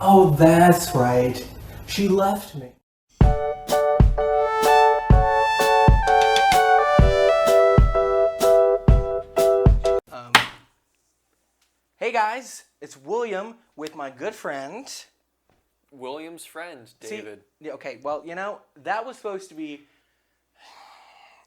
Oh, that's right. She left me. Hey guys, it's William with my good friend. William's friend, David. See, okay, well, that was supposed to be...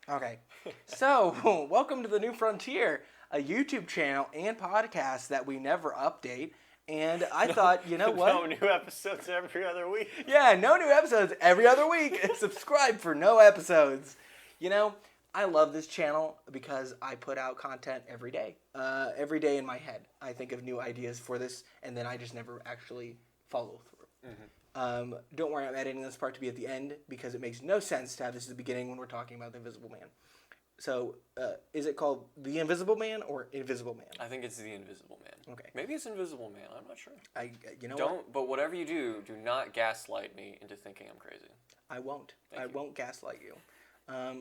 Okay, so, welcome to the New Frontier, a YouTube channel and podcast that we never update. And I thought, you know what? No new episodes every other week. Yeah, no new episodes every other week. Subscribe for no episodes. I love this channel because I put out content every day. Every day in my head, I think of new ideas for this, and then I just never actually follow through. Mm-hmm. Don't worry, I'm editing this part to be at the end because it makes no sense to have this at the beginning when we're talking about the Invisible Man. So, is it called The Invisible Man or Invisible Man? I think it's The Invisible Man. Okay. Maybe it's Invisible Man. I'm not sure. What? But whatever you do not gaslight me into thinking I'm crazy. I won't. Thank you. Won't gaslight you.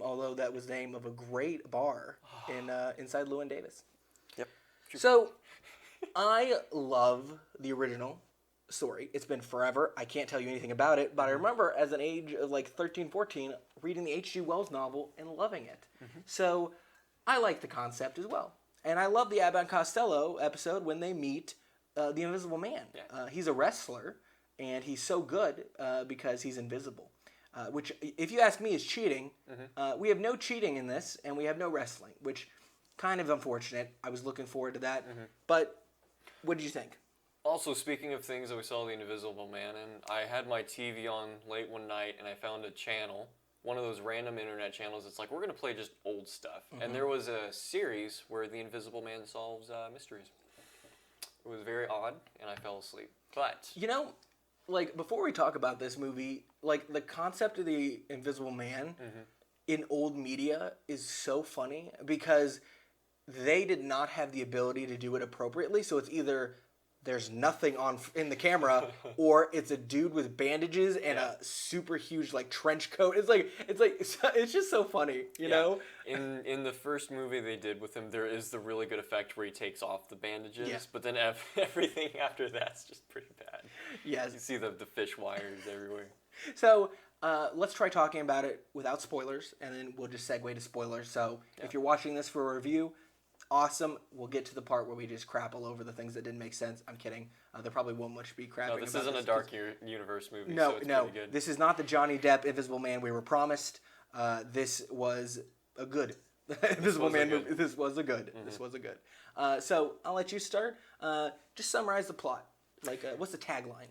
Although that was the name of a great bar inside Llewyn Davis. Yep. So, I love the original story. It's been forever. I can't tell you anything about it, but I remember as an age of like 13, 14, reading the H.G. Wells novel and loving it. Mm-hmm. So, I like the concept as well. And I love the Abbott and Costello episode when they meet the Invisible Man. Yeah. He's a wrestler, and he's so good because he's invisible. Which, if you ask me, is cheating. Mm-hmm. We have no cheating in this, and we have no wrestling, which kind of unfortunate. I was looking forward to that. Mm-hmm. But what did you think? Also, speaking of things that we saw The Invisible Man, and I had my TV on late one night, and I found a channel, one of those random internet channels. It's like, we're going to play just old stuff. Mm-hmm. And there was a series where the Invisible Man solves mysteries. It was very odd, and I fell asleep. But... before we talk about this movie, the concept of the Invisible Man mm-hmm. in old media is so funny because they did not have the ability to do it appropriately. So it's either there's nothing on in the camera or it's a dude with bandages and a super huge trench coat. It's just so funny, you know? In the first movie they did with him, there is the really good effect where he takes off the bandages, but then everything after that's just pretty bad. Yes. You see the fish wires everywhere. So, let's try talking about it without spoilers, and then we'll just segue to spoilers. So, if you're watching this for a review, awesome. We'll get to the part where we just crap all over the things that didn't make sense. I'm kidding. There probably won't much be crapping. No, this isn't a dark universe movie. No, so it's pretty good. This is not the Johnny Depp Invisible Man we were promised. This was a good Invisible Man movie. This was a good. Mm-hmm. This was a good. So I'll let you start. Just summarize the plot. What's the tagline?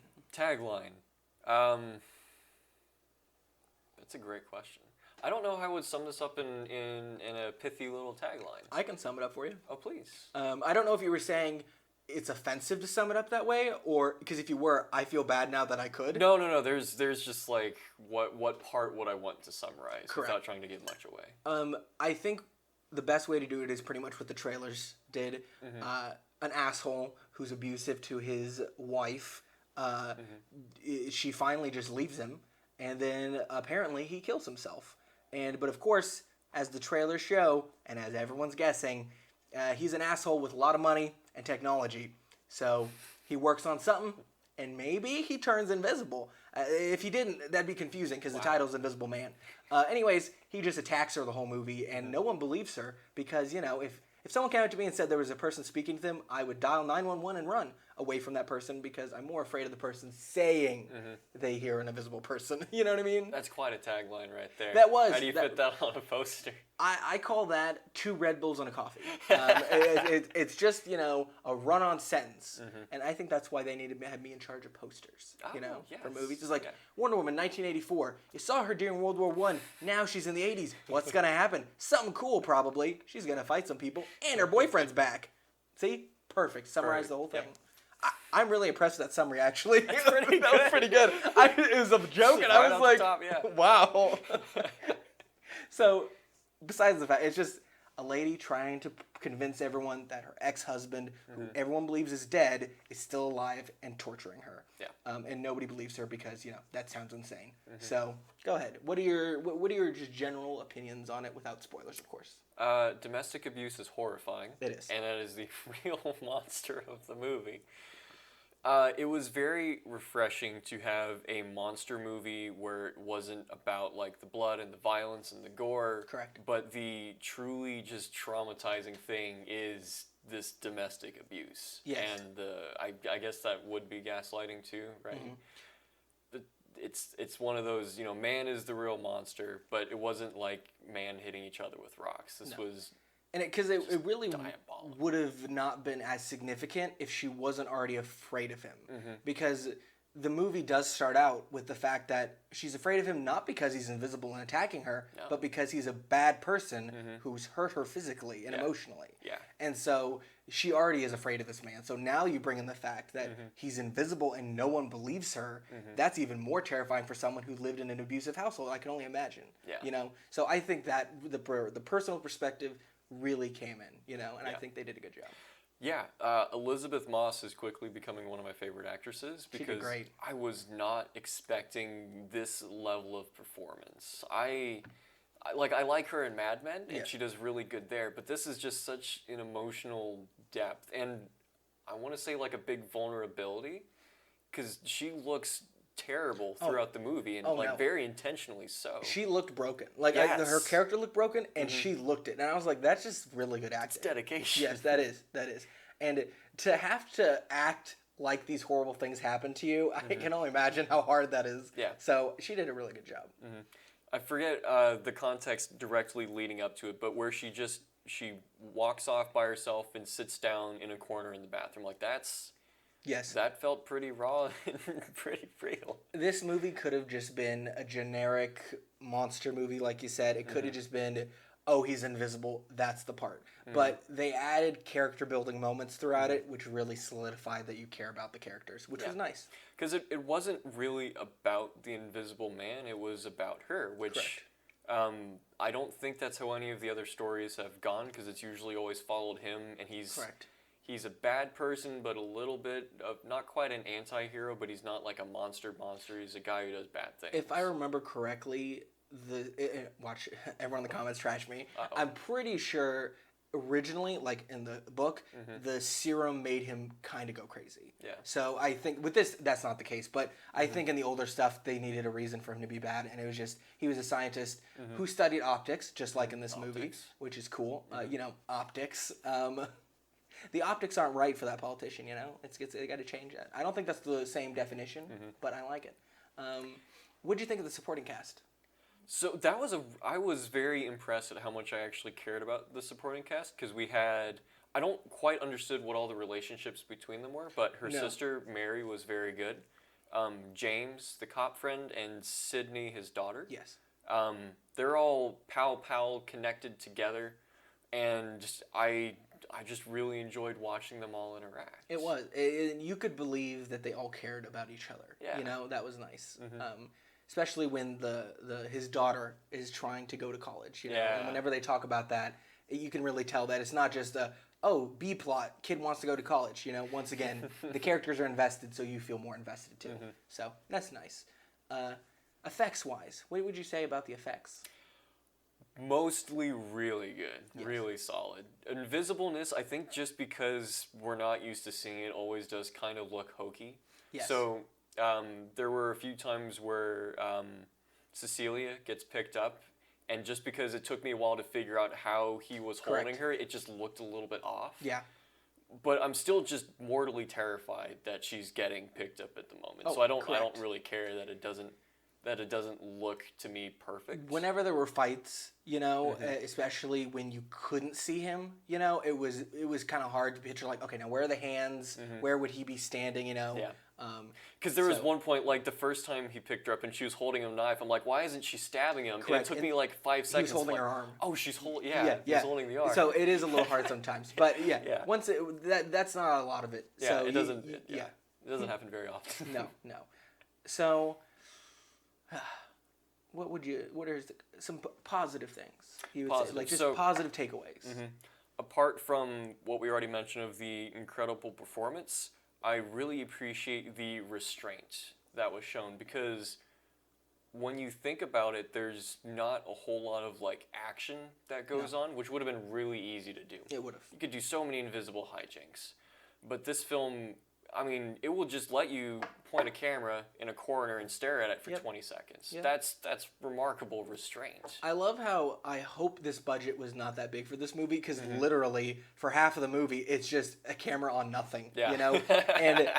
That's a great question. I don't know how I would sum this up in a pithy little tagline. I can sum it up for you. Oh, please. I don't know if you were saying it's offensive to sum it up that way, or because if you were, I feel bad now that I could. No. There's just what part would I want to summarize without trying to give much away. I think the best way to do it is pretty much what the trailers did. Mm-hmm. An asshole who's abusive to his wife. She finally just leaves him, and then apparently he kills himself. But of course, as the trailers show, and as everyone's guessing, he's an asshole with a lot of money and technology. So he works on something, and maybe he turns invisible. If he didn't, that'd be confusing because the title's Invisible Man. Anyways, he just attacks her the whole movie, and no one believes her because, if someone came up to me and said there was a person speaking to them, I would dial 911 and run away from that person because I'm more afraid of the person saying they hear an invisible person. You know what I mean? That's quite a tagline right there. That was. How do you fit that on a poster? I call that 2 Red Bulls and a coffee. It's just, a run-on sentence. Mm-hmm. And I think that's why they need to have me in charge of posters, for movies. It's like Wonder Woman, 1984. You saw her during World War I. Now she's in the 80s. What's going to happen? Something cool, probably. She's going to fight some people. And her boyfriend's back. See? Perfect. Summarize the whole thing. Yep. I'm really impressed with that summary, actually. That's pretty good. That was pretty good. It was a joke, and I was like, top, wow. So, besides the fact, it's just a lady trying to convince everyone that her ex-husband, who everyone believes is dead, is still alive and torturing her. Yeah. And nobody believes her because, that sounds insane. Mm-hmm. So, go ahead. What are your just general opinions on it without spoilers, of course? Domestic abuse is horrifying. It is. And that is the real monster of the movie. It was very refreshing to have a monster movie where it wasn't about like the blood and the violence and the gore. Correct. But the truly just traumatizing thing is this domestic abuse. Yes. And I guess that would be gaslighting too, right? It's one of those, man is the real monster, but it wasn't like man hitting each other with rocks. This was. And because it really diabolical. would have not been as significant if she wasn't already afraid of him. Because the movie does start out with the fact that she's afraid of him not because he's invisible and attacking her, but because he's a bad person who's hurt her physically and emotionally. Yeah. And so she already is afraid of this man. So now you bring in the fact that he's invisible and no one believes her. That's even more terrifying for someone who lived in an abusive household. I can only imagine. Yeah. So I think that the personal perspective really came in, and I think they did a good job. Yeah, Elisabeth Moss is quickly becoming one of my favorite actresses because great. I was not expecting this level of performance. I like her in Mad Men, and she does really good there, but this is just such an emotional depth, and I want to say like a big vulnerability, because she looks terrible throughout the movie, and very intentionally so. She looked broken. Like her character looked broken, and she looked it. And I was like, that's just really good acting. It's dedication. Yes, that is. And to have to act like these horrible things happen to you, I can only imagine how hard that is. Yeah. So she did a really good job. I forget the context directly leading up to it, but where she walks off by herself and sits down in a corner in the bathroom, like that's. Yes. That felt pretty raw and pretty real. This movie could have just been a generic monster movie, like you said. It could have just been, oh, he's invisible, that's the part. But they added character building moments throughout it, which really solidified that you care about the characters, which was nice. Because it wasn't really about the invisible man, it was about her, which I don't think that's how any of the other stories have gone, because it's usually always followed him, and he's a bad person, but a little bit of, not quite an anti-hero, but he's not like a monster. He's a guy who does bad things. If I remember correctly, watch, everyone in the comments trash me. I'm pretty sure originally, like in the book, the serum made him kind of go crazy. Yeah. So I think with this, that's not the case. But I think in the older stuff, they needed a reason for him to be bad, and it was just he was a scientist who studied optics, just like in this movie, which is cool. Optics. The optics aren't right for that politician, they got to change that. I don't think that's the same definition, but I like it. What did you think of the supporting cast? So I was very impressed at how much I actually cared about the supporting cast, because I don't quite understood what all the relationships between them were, but her sister, Mary, was very good. James, the cop friend, and Sydney, his daughter. Yes. They're all pal connected together, and I just really enjoyed watching them all interact. It was. You could believe that they all cared about each other. Yeah. That was nice. Especially when his daughter is trying to go to college. And whenever they talk about that, you can really tell that it's not just B plot, kid wants to go to college. Once again, the characters are invested, so you feel more invested too. So that's nice. Effects-wise, what would you say about the effects? Mostly really good, really solid. Invisibleness, I think just because we're not used to seeing it, always does kind of look hokey. Yes. So there were a few times where Cecilia gets picked up, and just because it took me a while to figure out how he was holding her, it just looked a little bit off. Yeah. But I'm still just mortally terrified that she's getting picked up at the moment. Oh, so I don't really care that it doesn't look to me perfect. Whenever there were fights, especially when you couldn't see him, it was kind of hard to picture, like, okay, now where are the hands? Where would he be standing, Yeah. Because there was one point, like the first time he picked her up and she was holding a knife, I'm like, why isn't she stabbing him? And it took me like 5 seconds. He was holding her arm. Oh, she's holding, he's holding the arm. So it is a little hard sometimes. But once that's not a lot of it. Yeah, so it doesn't, it doesn't happen very often. No. So, what are some positive things you would say? Like just positive takeaways. Apart from what we already mentioned of the incredible performance, I really appreciate the restraint that was shown, because when you think about it, there's not a whole lot of like action that goes on, which would have been really easy to do. It would have. You could do so many invisible hijinks. But this film, I mean, it will just let you point a camera in a corner and stare at it for 20 seconds. Yep. That's remarkable restraint. I love how I hope this budget was not that big for this movie, because literally for half of the movie it's just a camera on nothing. Yeah. You know, and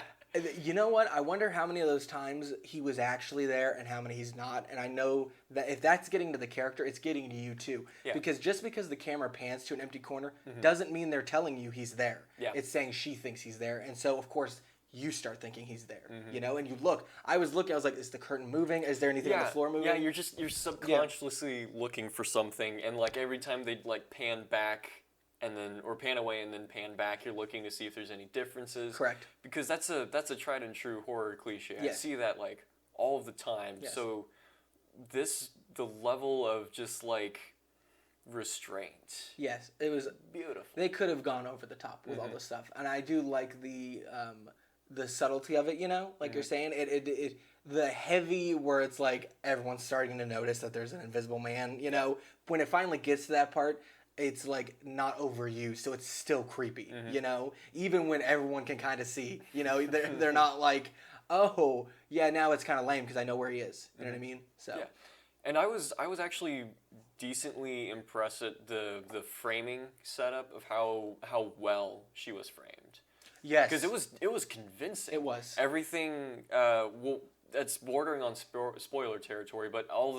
you know what? I wonder how many of those times he was actually there and how many he's not. And I know that if that's getting to the character, it's getting to you too. Yeah. Because just because the camera pans to an empty corner doesn't mean they're telling you he's there. Yeah. It's saying she thinks he's there, and so of course you start thinking he's there. You know, and you look. I was looking. I was like, is the curtain moving? Is there anything on the floor moving? Yeah, you're subconsciously looking for something, and like every time they like pan back and then or pan away and then pan back, you're looking to see if there's any differences. Correct. Because that's a tried and true horror cliche. I Yes. see that like all of the time. Yes. So the level of just like restraint. Yes, it was Beautiful. They could have gone over the top with all this stuff, and I do like the subtlety of it. You know, like you're saying, it the heavy where it's like everyone's starting to notice that there's an invisible man. You know, when it finally gets to that part, it's like not overused, so it's still creepy. You know, even when everyone can kind of see. You know, they're not like, oh yeah, now it's kind of lame because I know where he is. You know what I mean? So. Yeah. And I was actually decently impressed at the framing setup of how well she was framed. Yes. Because it was convincing. It was. Everything that's bordering on spoiler territory, but all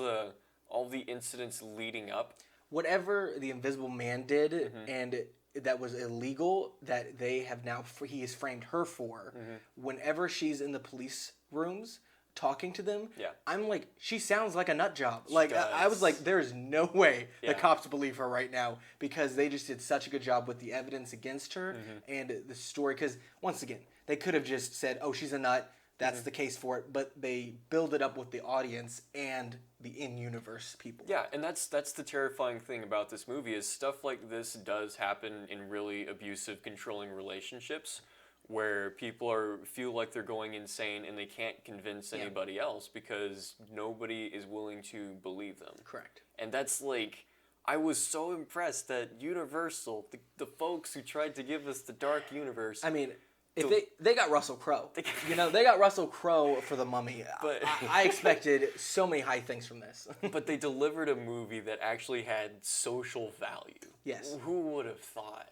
the incidents leading up. Whatever the Invisible Man did, and that was illegal, that they have now he has framed her for. Whenever she's in the police rooms talking to them, I'm like, she sounds like a nut job. Like I was like, there's no way the cops believe her right now, because they just did such a good job with the evidence against her and the story. Because once again, they could have just said, oh, she's a nut. That's the case for it, but they build it up with the audience and the in-universe people. Yeah, and that's the terrifying thing about this movie is stuff like this does happen in really abusive, controlling relationships, where people feel like they're going insane and they can't convince anybody else because nobody is willing to believe them. Correct. And that's like, I was so impressed that Universal, the folks who tried to give us the dark universe. I mean, if they got Russell Crowe. You know, they got Russell Crowe for The Mummy. But I expected so many high things from this. But they delivered a movie that actually had social value. Yes. Who would have thought?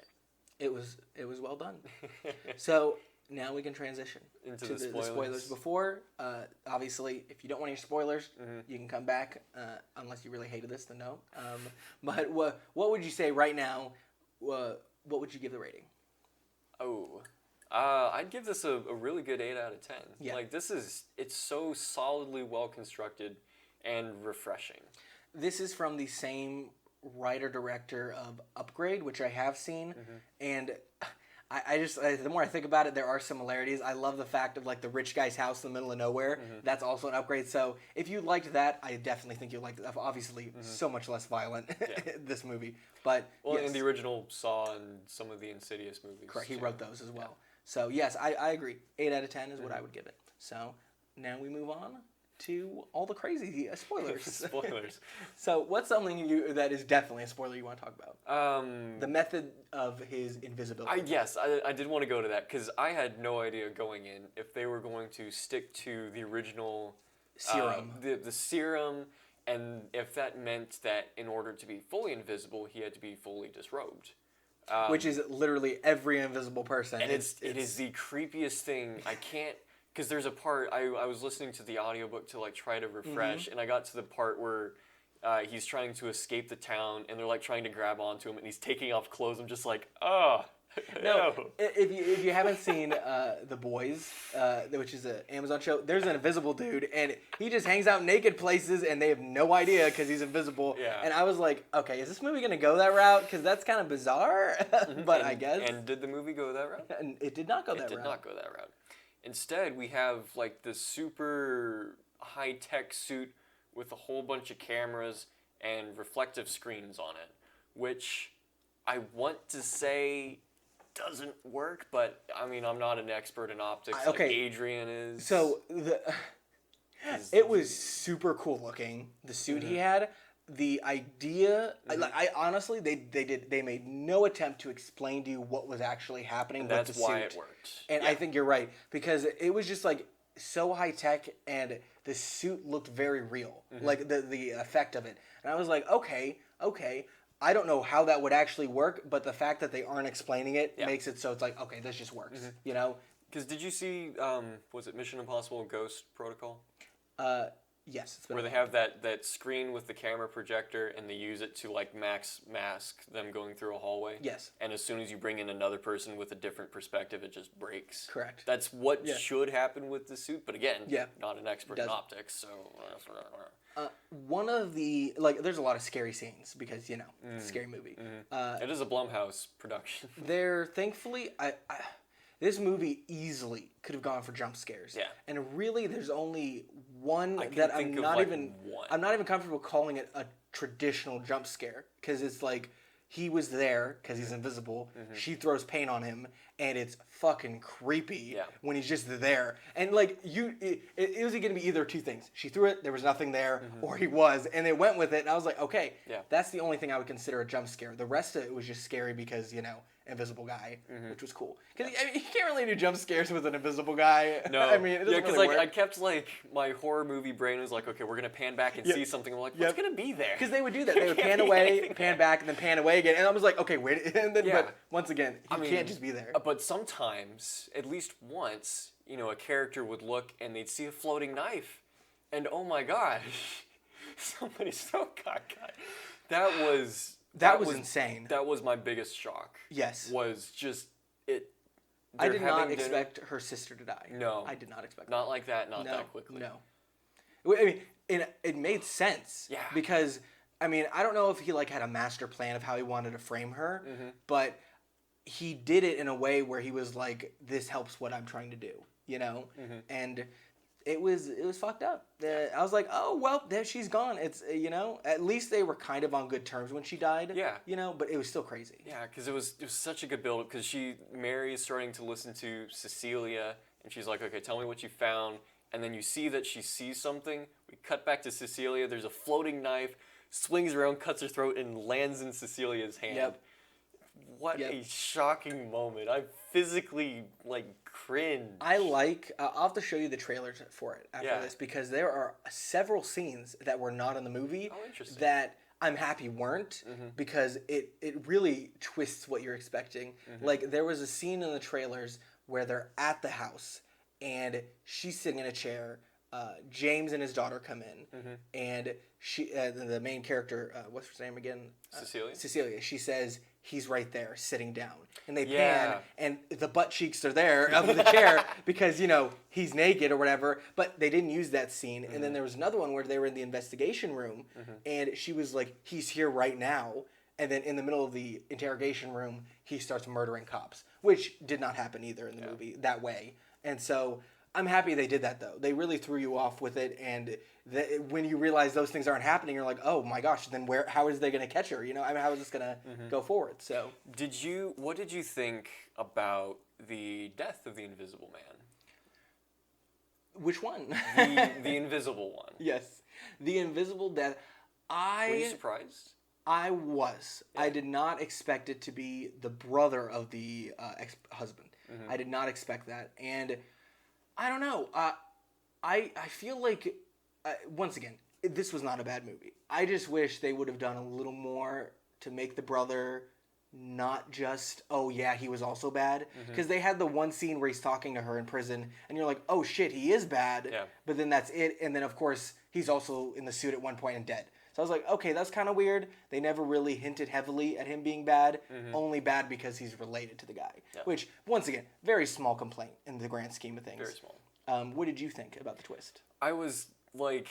It was well done. So now we can transition into to the spoilers. Before, obviously, if you don't want to hear spoilers, you can come back. Unless you really hated this, then no. But what would you say right now? What would you give the rating? Oh, I'd give this a really good 8 out of 10. Yeah. Like it's so solidly well constructed and refreshing. This is from the same writer-director of Upgrade, which I have seen, and I just the more I think about it, there are similarities. I love the fact of like the rich guy's house in the middle of nowhere. That's also an Upgrade. So if you liked that, I definitely think you'll like it. Obviously, so much less violent this movie, but Well, yes. and the original Saw and some of the Insidious movies. Correct. He wrote those as well. So yes, I agree. 8 out of 10 is what I would give it. So now we move on to all the crazy spoilers. Spoilers. So what's something that is definitely a spoiler you want to talk about? The method of his invisibility. I did want to go to that because I had no idea going in if they were going to stick to the original serum. The serum, and if that meant that in order to be fully invisible, he had to be fully disrobed. Which is literally every invisible person. And it is the creepiest thing. I can't, because there's a part, I was listening to the audiobook to like try to refresh, and I got to the part where he's trying to escape the town, and they're like trying to grab onto him, and he's taking off clothes. I'm just like, oh. No, if you haven't seen The Boys, which is an Amazon show, there's an invisible dude, and he just hangs out naked places, and they have no idea because he's invisible. Yeah. And I was like, okay, is this movie going to go that route? Because that's kind of bizarre, but I guess. And did the movie go that route? And it did not go that route. It did not go that route. Instead, we have like this super high-tech suit with a whole bunch of cameras and reflective screens on it, which I want to say doesn't work, but I mean, I'm not an expert in optics like Adrian is. So it was super cool looking, the suit he had. the idea, I honestly, they made no attempt to explain to you what was actually happening And with that's the why suit. it worked. And Yeah. I think you're right, because it was just like so high tech, and the suit looked very real, like the effect of it. And I was like, okay. I don't know how that would actually work, but the fact that they aren't explaining it Yeah. makes it so it's like, okay, this just works, you know? Because did you see, was it Mission Impossible Ghost Protocol? Yes, it's been Where a they while. have that screen with the camera projector and they use it to like mask them going through a hallway. Yes. And as soon as you bring in another person with a different perspective, it just breaks. Correct. That's what Yeah. should happen with the suit, but again, Yeah. not an expert in Doesn't. optics, so. One of the there's a lot of scary scenes because it's a scary movie. It is a Blumhouse production. There, thankfully, this movie easily could have gone for jump scares. Yeah. And really, there's only one I can that think I'm of, not like, even. one. I'm not even comfortable calling it a traditional jump scare because it's like he was there because he's invisible. She throws paint on him, and it's fucking creepy Yeah. when he's just there. And like it was going to be either two things. She threw it, there was nothing there, or he was, and they went with it. And I was like, okay, Yeah. that's the only thing I would consider a jump scare. The rest of it was just scary because invisible guy, which was cool. Because you can't really do jump scares with an invisible guy. No. I mean, it doesn't because really like work. I kept like my horror movie brain was like, okay, we're gonna pan back and Yep. see something. I'm like, Yep. what's gonna be there? Because they would do that. There They would can't pan be away, anything pan there. back, and then pan away again. And I was like, okay, wait. And then, Yeah. but once again, he can't just be there. But sometimes, at least once, a character would look and they'd see a floating knife, and oh my gosh, somebody's throat got cut. That was insane. That was my biggest shock. Yes. Was just it. I they're did not having dinner- expect her sister to die. No. I did not expect Not like that. Not no, that quickly. No. I mean, it made sense. Yeah. Because, I mean, I don't know if he had a master plan of how he wanted to frame her, but he did it in a way where he was like, this helps what I'm trying to do, And it was fucked up. I was like, oh, well, there she's gone. It's, at least they were kind of on good terms when she died. Yeah. But it was still crazy. Yeah, because it was such a good build. Because Mary is starting to listen to Cecilia, and she's like, okay, tell me what you found. And then you see that she sees something. We cut back to Cecilia. There's a floating knife, swings around, cuts her throat, and lands in Cecilia's hand. Yep. What a shocking moment. I physically, cringed. I'll have to show you the trailers for it after this because there are several scenes that were not in the movie interesting. that I'm happy weren't because it really twists what you're expecting. Like there was a scene in the trailers where they're at the house and she's sitting in a chair. James and his daughter come in and she, the main character, what's her name again? Cecilia. She says, he's right there sitting down. And they pan, and the butt cheeks are there of the chair because, he's naked or whatever. But they didn't use that scene. And then there was another one where they were in the investigation room, and she was like, he's here right now. And then in the middle of the interrogation room, he starts murdering cops, which did not happen either in the movie that way. And so I'm happy they did that, though. They really threw you off with it, and when you realize those things aren't happening, you're like, oh my gosh, then how is they going to catch her? How is this going to go forward? So, what did you think about the death of the Invisible Man? Which one? The Invisible one. Yes, the Invisible Death. Were you surprised? I was. Yeah. I did not expect it to be the brother of the ex-husband. I did not expect that, and I don't know. I feel like, once again, this was not a bad movie. I just wish they would have done a little more to make the brother not just, oh yeah, he was also bad. Because they had the one scene where he's talking to her in prison, and you're like, oh shit, he is bad. Yeah. But then that's it, and then of course, he's also in the suit at one point and dead. So I was like, okay, that's kind of weird. They never really hinted heavily at him being bad, only bad because he's related to the guy. Yeah. Which, once again, very small complaint in the grand scheme of things. Very small. What did you think about the twist? I was like,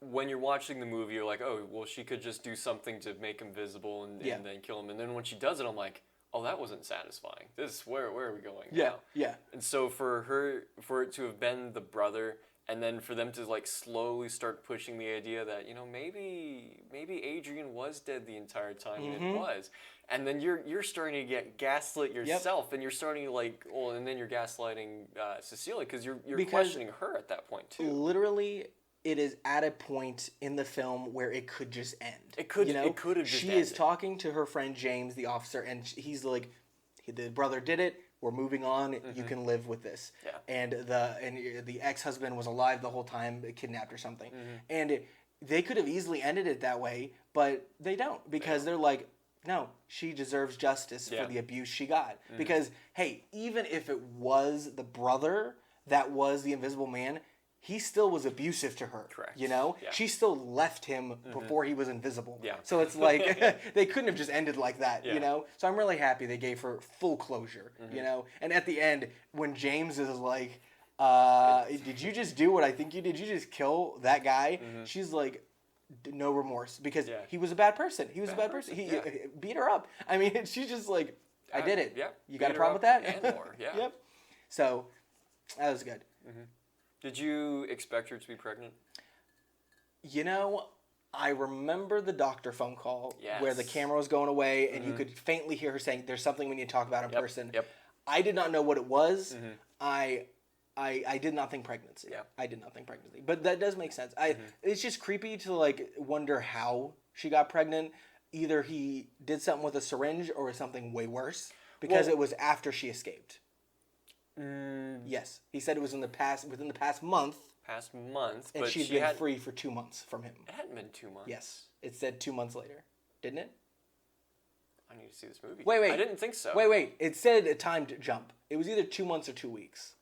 when you're watching the movie, you're like, oh, well, she could just do something to make him visible and then kill him. And then when she does it, I'm like, oh, that wasn't satisfying. Where are we going now? Yeah. And so for it to have been the brother, and then for them to slowly start pushing the idea that maybe Adrian was dead the entire time, and it was, and then you're starting to get gaslit yourself, and you're starting to and then you're gaslighting Cecilia because you're questioning her at that point too. Literally, it is at a point in the film where it could just end. It could have just She ended. is talking to her friend James, the officer, and he's like, the brother did it. We're moving on. You can live with this. Yeah. And the ex-husband was alive the whole time, kidnapped or something. And they could have easily ended it that way, but they don't, because they're like, no, she deserves justice for the abuse she got. Because, hey, even if it was the brother that was the Invisible Man, he still was abusive to her. Correct. You know? Yeah. She still left him before he was invisible. Yeah. So it's like, they couldn't have just ended like that, Yeah. you know? So I'm really happy they gave her full closure, you know? And at the end, when James is like, did you just do what I think you did? You just kill that guy? She's like, no remorse, because he was a bad person. He was a bad person. He beat her up. I mean, she's just like, I did it. Yeah. You got a problem with that? And more, yeah. Yep. So, that was good. Did you expect her to be pregnant? You know, I remember the doctor phone call where the Yes. camera was going away and you could faintly hear her saying, there's something we need to talk about in person. Yep. I did not know what it was. I did not think pregnancy. Yeah. I did not think pregnancy. But that does make sense. It's just creepy to like wonder how she got pregnant. Either he did something with a syringe or something way worse, because it was after she escaped. Yes. He said it was within the past month. And but she'd been free for 2 months from him. It hadn't been 2 months. Yes. It said 2 months later. Didn't it? I need to see this movie. Wait. I didn't think so. Wait. It said a timed jump. It was either 2 months or 2 weeks.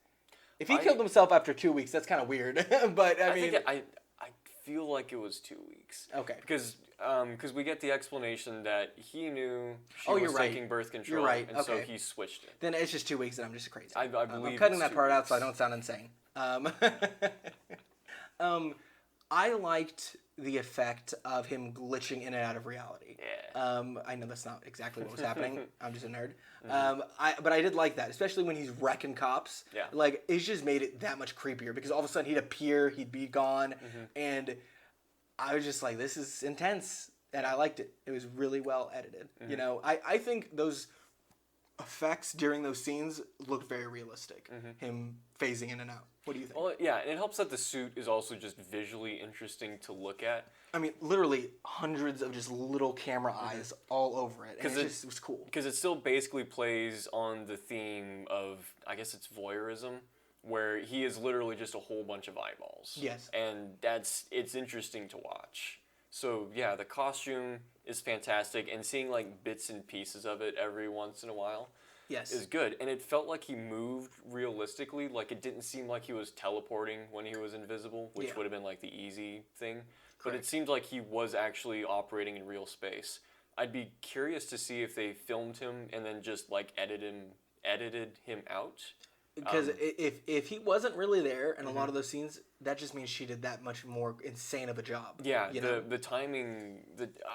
If he killed himself after 2 weeks, that's kind of weird. But I mean, I feel like it was 2 weeks. Okay. Because we get the explanation that he knew she you're was right. taking birth control, You're right. and so Okay. he switched it. then it's just 2 weeks and I'm just crazy. I believe I'm cutting it's that 2 part out weeks. so I don't sound insane. I liked the effect of him glitching in and out of reality. Yeah. I know that's not exactly what was happening. I'm just a nerd. But I did like that, especially when he's wrecking cops. Yeah. Like, it just made it that much creepier, because all of a sudden he'd appear, he'd be gone, and I was just like, this is intense, and I liked it. It was really well edited. You know, I think those effects during those scenes looked very realistic. Him phasing in and out. What do you think? Well, yeah, and it helps that the suit is also just visually interesting to look at. I mean, literally hundreds of just little camera eyes all over it. And it was cool. Because it still basically plays on the theme of, I guess it's voyeurism, where he is literally just a whole bunch of eyeballs. Yes. And it's interesting to watch. So, yeah, the costume is fantastic, and seeing, like, bits and pieces of it every once in a while is good. And it felt like he moved realistically. Like, it didn't seem like he was teleporting when he was invisible, which would have been, like, the easy thing. But it seemed like he was actually operating in real space. I'd be curious to see if they filmed him and then just, like, edited him out. Because if he wasn't really there in a lot of those scenes, that just means she did that much more insane of a job. Yeah, the timing,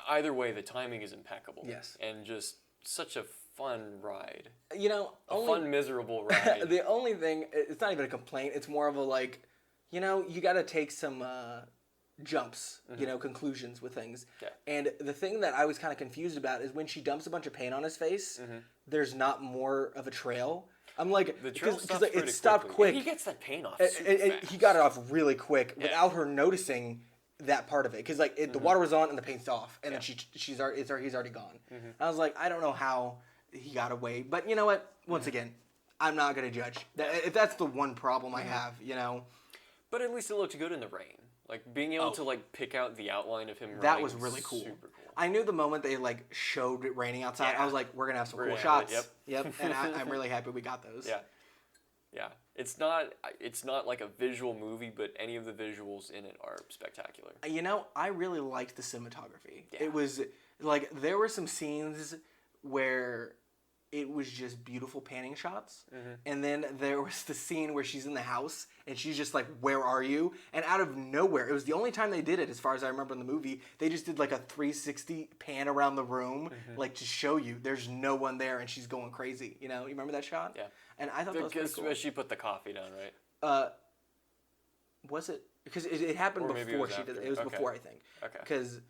either way, the timing is impeccable. Yes. And just such a fun ride. You know, Fun, miserable ride. The only thing, it's not even a complaint, it's more of a like, you know, you got to take some jumps, you know, conclusions with things. Yeah. And the thing that I was kind of confused about is when she dumps a bunch of paint on his face, there's not more of a trail. I'm like, because it stopped quick. He gets that paint off He got it off really quick without her noticing that part of it. Because like the water was on and the paint's off, and then he's already gone. I was like, I don't know how he got away, but you know what? Once again, I'm not gonna judge. If that's the one problem I have, you know. But at least it looked good in the rain. Like being able to like pick out the outline of him running. That was really cool. Super cool. I knew the moment they like showed it raining outside, I was like, we're gonna have some cool shots. Yep. And I'm really happy we got those. Yeah. It's not like a visual movie, but any of the visuals in it are spectacular. You know, I really liked the cinematography. Yeah. It was like there were some scenes where it was just beautiful panning shots. And then there was the scene where she's in the house and she's just like, where are you? And out of nowhere, it was the only time they did it as far as I remember in the movie, they just did like a 360 pan around the room, like to show you there's no one there and she's going crazy. You know, you remember that shot? Yeah. And I thought that was pretty cool. She put the coffee down, right? Was it? Because it happened Or maybe before it was she did after. it. It was Okay. before, I think. Okay. Because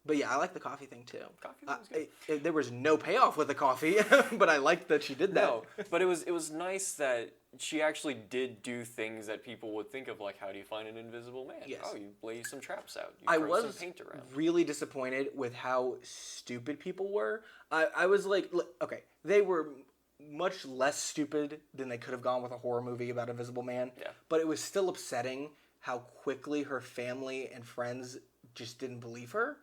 But yeah, I like the coffee thing too. Coffee was good. There was no payoff with the coffee, but I liked that she did that. No, but it was nice that she actually did do things that people would think of, like, how do you find an invisible man? Yes. Oh, you lay some traps out. You I throw was some paint around. really disappointed with how stupid people were. I was like, okay, they were much less stupid than they could have gone with a horror movie about Invisible Man. Yeah. But it was still upsetting how quickly her family and friends just didn't believe her.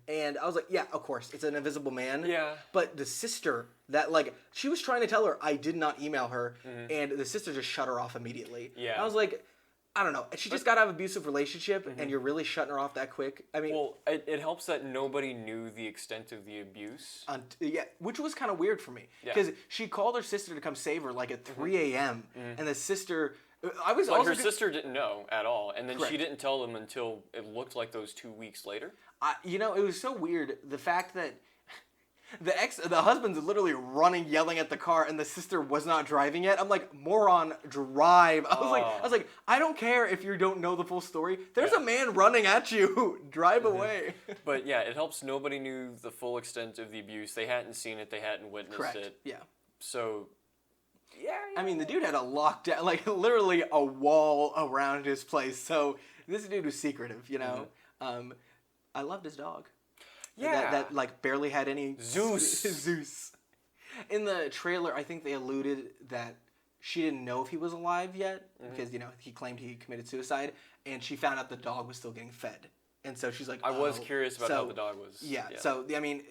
And I was like, yeah, of course, it's an invisible man. Yeah. But the sister, that, like, she was trying to tell her, I did not email her, and the sister just shut her off immediately. Yeah. I was like, I don't know. She just got out of an abusive relationship, and you're really shutting her off that quick. I mean... Well, it helps that nobody knew the extent of the abuse. Yeah, which was kind of weird for me. Yeah. Because she called her sister to come save her, like, at 3 a.m., and the sister... I was Like, also... her sister didn't know at all, and then Correct. she didn't tell them until it looked like those 2 weeks later. You know, it was so weird, the fact that the husband's literally running, yelling at the car, and the sister was not driving yet. I'm like, moron, drive. I was like, I don't care if you don't know the full story. There's a man running at you. Drive away. But yeah, it helps nobody knew the full extent of the abuse. They hadn't seen it. They hadn't witnessed Correct. it. Yeah. So, yeah. I mean, the dude had a lockdown, like literally a wall around his place. So this dude was secretive, you know. I loved his dog. Yeah. That like barely had any Zeus. Zeus. In the trailer, I think they alluded that she didn't know if he was alive yet because, you know, he claimed he committed suicide, and she found out the dog was still getting fed. And so she's like, I was curious about how the dog was. Yeah. So, I mean,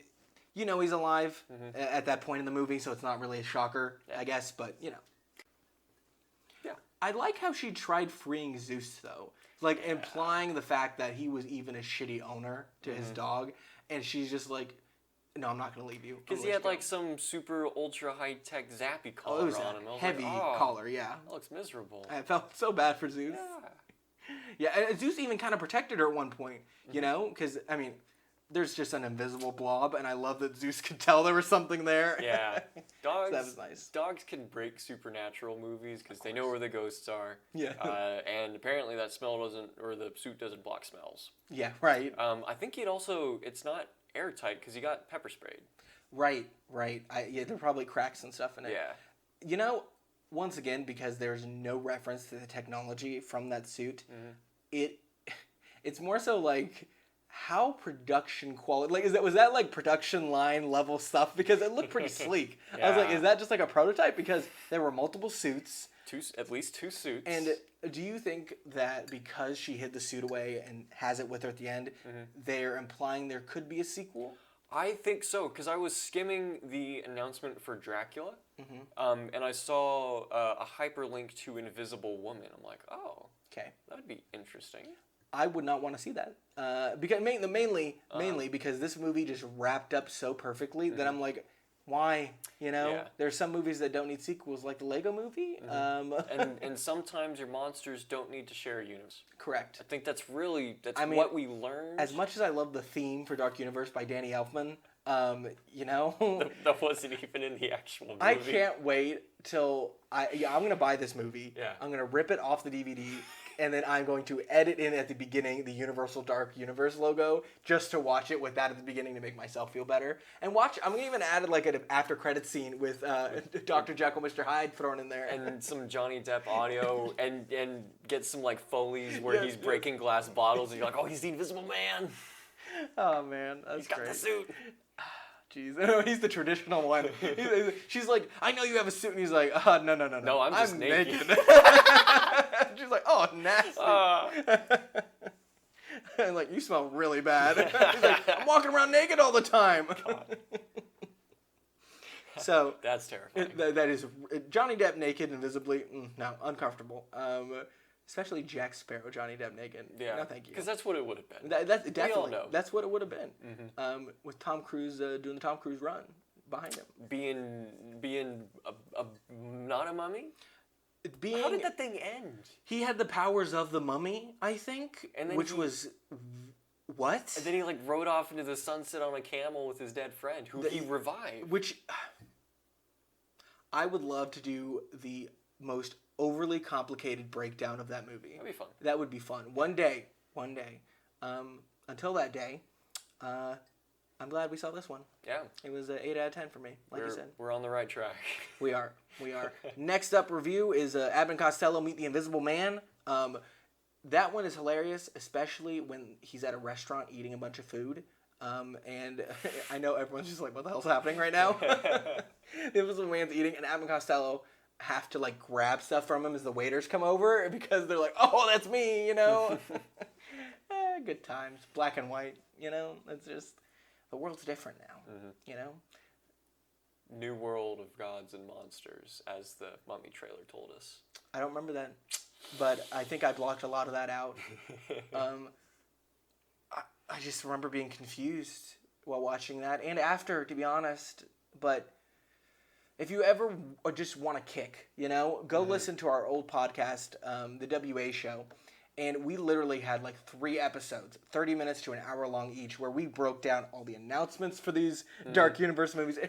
you know he's alive at that point in the movie, so it's not really a shocker, I guess, but, you know. Yeah. I like how she tried freeing Zeus, though. Like, implying the fact that he was even a shitty owner to his dog, and she's just like, no, I'm not going to leave you. Because he had, like, some super ultra high-tech zappy collar it was on him. I was heavy like, oh, collar, yeah. That looks miserable. I felt so bad for Zeus. Yeah. Yeah, and Zeus even kind of protected her at one point, you know? Because, I mean, there's just an invisible blob, and I love that Zeus could tell there was something there. Yeah. Dogs, So that was nice. Dogs can break supernatural movies because they know where the ghosts are. Yeah. And apparently that smell doesn't, or the suit doesn't block smells. Yeah, right. I think it's not airtight because he got pepper sprayed. Right. Yeah, there are probably cracks and stuff in it. Yeah. You know, once again, because there's no reference to the technology from that suit, it's more so like how production quality, like, was that like production line level stuff? Because it looked pretty sleek. I was like, is that just like a prototype? Because there were multiple suits. At least 2 suits. And do you think that because she hid the suit away and has it with her at the end, they're implying there could be a sequel? I think so, because I was skimming the announcement for Dracula, and I saw a hyperlink to Invisible Woman. I'm like, oh, Okay. that'd be interesting. I would not want to see that. Because mainly because this movie just wrapped up so perfectly that I'm like, why? You know, Yeah. there's some movies that don't need sequels, like the Lego Movie. And sometimes your monsters don't need to share a universe. Correct. I think that's I mean, what we learned. As much as I love the theme for Dark Universe by Danny Elfman, you know, that wasn't even in the actual movie. I can't wait till I'm gonna buy this movie. Yeah. I'm gonna rip it off the DVD, and then I'm going to edit in at the beginning the Universal Dark Universe logo just to watch it with that at the beginning to make myself feel better. And I'm gonna even add like an after credit scene with Dr. Jekyll, Mr. Hyde thrown in there, and some Johnny Depp audio, and get some like Foley's where he's breaking glass bottles, and you're like, oh, he's the Invisible Man. Oh man, that's He's got great. the suit. Jeez, he's the traditional one. She's like, I know you have a suit, and he's like, no. No, I'm just naked. She's like, oh, nasty. And like, you smell really bad. He's like, I'm walking around naked all the time. So That's terrifying. that is Johnny Depp naked invisibly. No, uncomfortable. Especially Jack Sparrow, Johnny Depp naked. Yeah. No, thank you. Because that's what it would have been. That's definitely. all know. That's what it would have been. With Tom Cruise doing the Tom Cruise run behind him. Being not a mummy? How did that thing end? He had the powers of the mummy, I think, And then which was what? And then he like rode off into the sunset on a camel with his dead friend, who he revived. Which I would love to do the most overly complicated breakdown of that movie. That'd be fun. That would be fun. One day. Until that day, I'm glad we saw this one. Yeah. It was an 8 out of 10 for me, like you said. We're on the right track. We are. Next up review is Abbott and Costello Meet the Invisible Man. That one is hilarious, especially when he's at a restaurant eating a bunch of food. And I know everyone's just like, what the hell's happening right now? The Invisible Man's eating, and Abbott and Costello have to like grab stuff from him as the waiters come over because they're like, oh, that's me, you know? Good times. Black and white, you know? It's just, the world's different now, you know? New world of gods and monsters, as the Mummy trailer told us. I don't remember that, but I think I blocked a lot of that out. I just remember being confused while watching that, and after, to be honest. But if you ever just want to kick, you know, go listen to our old podcast, the WA Show. And we literally had like 3 episodes, 30 minutes to an hour long each, where we broke down all the announcements for these Dark Universe movies.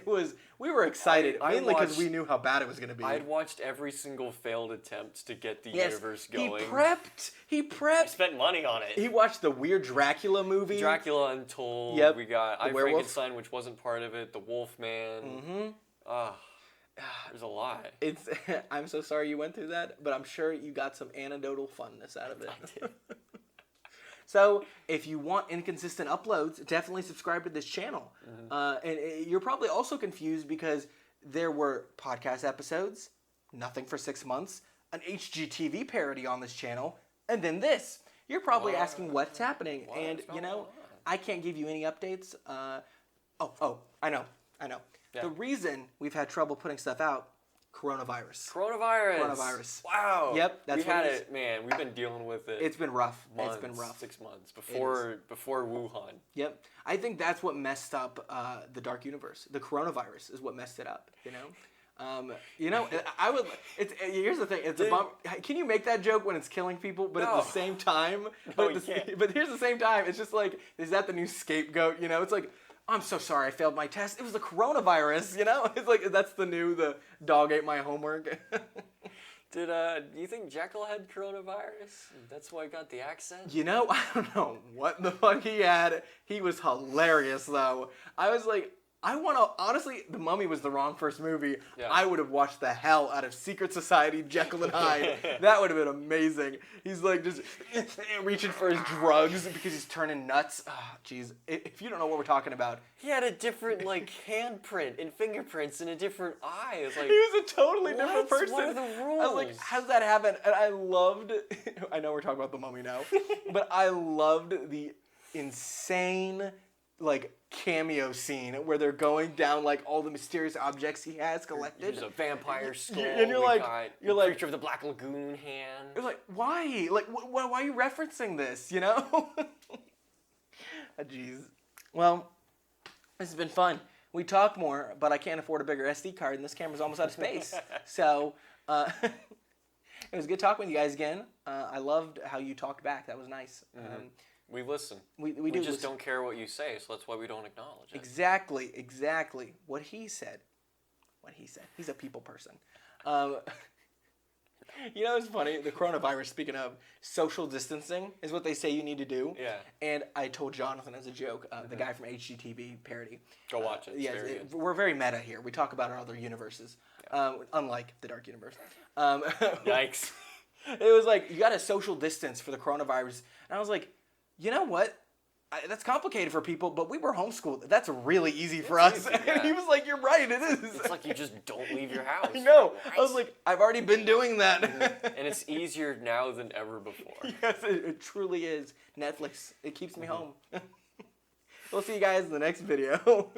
We were excited, mainly because we knew how bad it was going to be. I'd watched every single failed attempt to get the universe going. He prepped. I spent money on it. He watched the weird Dracula movie. Dracula Untold. Yep. We got I, Werewolf. Frankenstein, which wasn't part of it. The Wolfman. There's a lot. I'm so sorry you went through that, but I'm sure you got some anecdotal funness out of it. I did. So, if you want inconsistent uploads, definitely subscribe to this channel. And you're probably also confused because there were podcast episodes, nothing for 6 months, an HGTV parody on this channel, and then this. You're probably asking what's happening, and you know, I can't give you any updates. I know. Yeah. The reason we've had trouble putting stuff out, coronavirus. Wow. Yep. We've had it, man. We've been dealing with it. It's been rough. Months, it's been rough. 6 months before Wuhan. Yep. I think that's what messed up the Dark Universe. The coronavirus is what messed it up. You know. I would. Here's the thing. It's a bump. Can you make that joke when it's killing people, but at the same time? But here's the same time. It's just like, is that the new scapegoat? You know, it's like, I'm so sorry I failed my test. It was the coronavirus, you know? It's like, that's the dog ate my homework. Do you think Jekyll had coronavirus? That's why he got the accent? You know, I don't know what the fuck he had. He was hilarious, though. I was like, honestly, The Mummy was the wrong first movie. Yeah. I would have watched the hell out of Secret Society, Jekyll and Hyde. That would have been amazing. He's like just reaching for his drugs because he's turning nuts. Oh, jeez. If you don't know what we're talking about. He had a different, like, handprint and fingerprints and a different eye. It's like, he was a totally different person. What are the rules? I was like, how does that happen? And I loved, I know we're talking about The Mummy now, but I loved the insane, like, cameo scene where they're going down like all the mysterious objects he has collected. There's a vampire skull. And you're like, creature of the Black Lagoon hand. You're like, why? Like, why are you referencing this? You know? Jeez. Well, this has been fun. We talk more, but I can't afford a bigger SD card, and this camera's almost out of space. So, it was good talking with you guys again. I loved how you talked back. That was nice. We listen. We just don't care what you say, so that's why we don't acknowledge it. Exactly. What he said. He's a people person. You know, it's funny. The coronavirus, speaking of, social distancing is what they say you need to do. Yeah. And I told Jonathan as a joke, the guy from HGTV parody. Go watch it. It's we're very meta here. We talk about our other universes, unlike the Dark Universe. Yikes. It was like, you got to social distance for the coronavirus. And I was like, you know what? That's complicated for people, but we were homeschooled. That's really easy for us. Easy, yeah. And he was like, you're right, it is. It's like you just don't leave your house. I know. Right? I was like, I've already been doing that. And it's easier now than ever before. Yes, it truly is. Netflix, it keeps me home. We'll see you guys in the next video.